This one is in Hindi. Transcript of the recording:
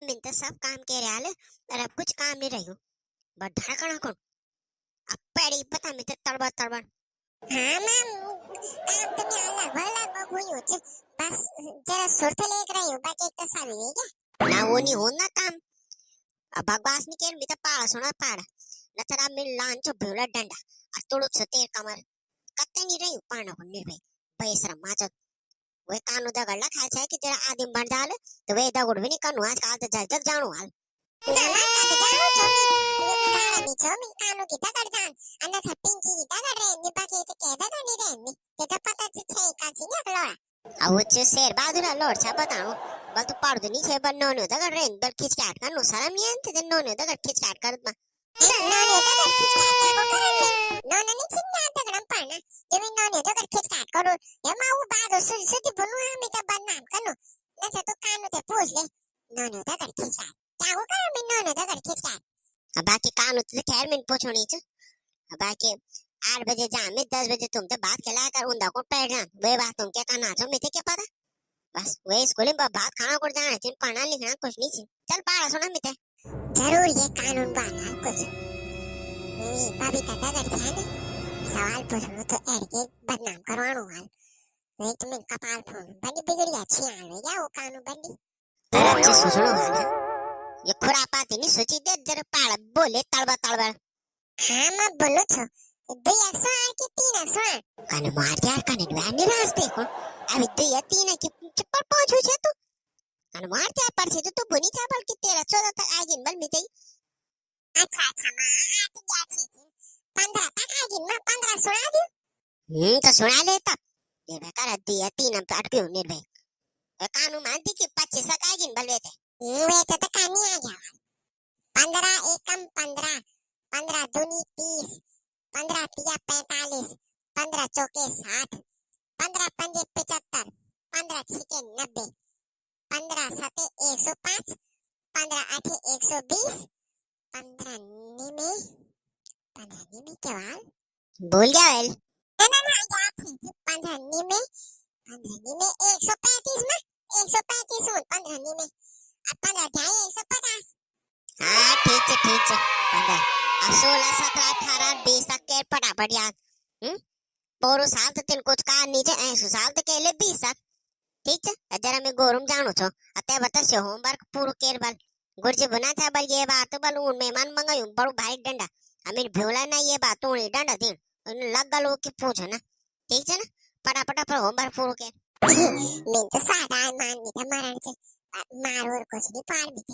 मैंने तो सब काम करे हाल और अब कुछ काम नहीं रही हूँ। बट धड़कना कौन अब पेड़ी पता मैं तो तड़बड़ तड़बड़ हाँ मैम, काम तो मैं लगभग हुई हूँ। बस जरा सुर्त लेकर आई हूँ, बाकी एक तो साल हुई क्या ना वो नहीं हो ना काम। अब बकवास नहीं कर मैं तो पाड़ा सुना पाड़ा न तेरा मिल लांचो भूला डंडा और तोड़ो छतेर कमर कत्ते नहीं रही हूँ पाना को निर्भय बेशरम माचो वे कानू दगड़ला खाए छे कि तेरा आदिम बन जाले तो वे दगड़ भी नहीं कानू आज काल तो जाए तक जानो हाल नमक का जानो छोमी काला मी छोमी कानू की दगड़ जान अन्ना था पिंकी की दगड़ रहे नि बाकी तो के दगड़ नहीं रहे नि ते तो पता छे का छी ना लोड़ा अब वो चे शेर बहादुर लोड छा बताऊं बल तो पाड़ दो नहीं छे बल नोने दगड़ रहे बल खींच काट कर नो शर्म नहीं आती ते नोने दगड़ खींच काट कर मा नोने दगड़ खींच काट क्या को करन में नोने नहीं छिन्ना दगड़म पाना जमी नोने दगड़ खींच काट करो ये माऊ बादो सुधी बुनु हमें तो बदनाम कनो न तो कानू ते पूछ ले नोने दगड़ खींच काट क्या को करन में नोने दगड़ खींच काट अब बाकी कानू तो खैर में पूछो नहीं च अब बाकी 8 बजे जा मैं 10 बजे तुम तो बात खिला कर उंदा को पैर जान वे बात तुम क्या करना चाहो मैं क्या पता बस वे स्कूल में बात खाना कर जाना चिन पढ़ना लिखना कुछ नहीं चिन चल पाड़ा सुना मिते जरूर ये कानून बाना कुछ नहीं बबीता दगड़ थे ना सवाल पूछो तो एड के बदनाम करवानो हाल नहीं तो मैं कपाल फोन बनी बिगड़ी अच्छी हाल है क्या वो कानून बनी तेरा अच्छे सुसुड़ो हाल ये खुरापाती नहीं सोची दे जरा पाड़ा बोले तड़बा तड़बा हाँ मैं बोलो तो 2 100 की 300 कने मार यार कने वैन रास्ते को अभी 2 या 3 की चप्पल पहुंचू छे तू कने मार यार पर से तो बुनी चावल की 13 14 तक आगिन बल मिते अच्छा माँ आती क्या थी 15 तक आगी मैं 15 सुना दूँ तो सुना ले तब ये बेकार 2 या 3 पे अटके हो निर्भय कानू मानती कि 25 तक आगिन बल वेते वे तो कहानी आ गया 15 एकम 15 15 दूनी 30 15 तिया 45 15 चौके 60 15 पंजे 75 15 छीके 90 15 सते 105 15 आठे 120 15 निमे 15 निमे क्या वाल बोल गया वेल ना याद थी 15 निमे 135 में 135 हूँ 15 निमे अब 15 जाए 150 हाँ ठीक है 15 अब 16 17 18 20 तक के फटाफट याद पोरो साल तो तीन कुछ का नीचे 80 साल तक के ले 20 तक ठीक है जरा मैं गोरुम जानो छो अते बता से होमवर्क पूरो केर बल गुरजे बना था बल ये बात बल उन मेहमान मंगायो बड़ो भाई डंडा हमें भोला ना ये बात उन डंडा दिन उन लग गलो की पूछो ना ठीक है ना फटाफट पर होमवर्क पूरो केर मैं तो सादा मान नहीं था मरण से मार और कुछ नहीं पार भी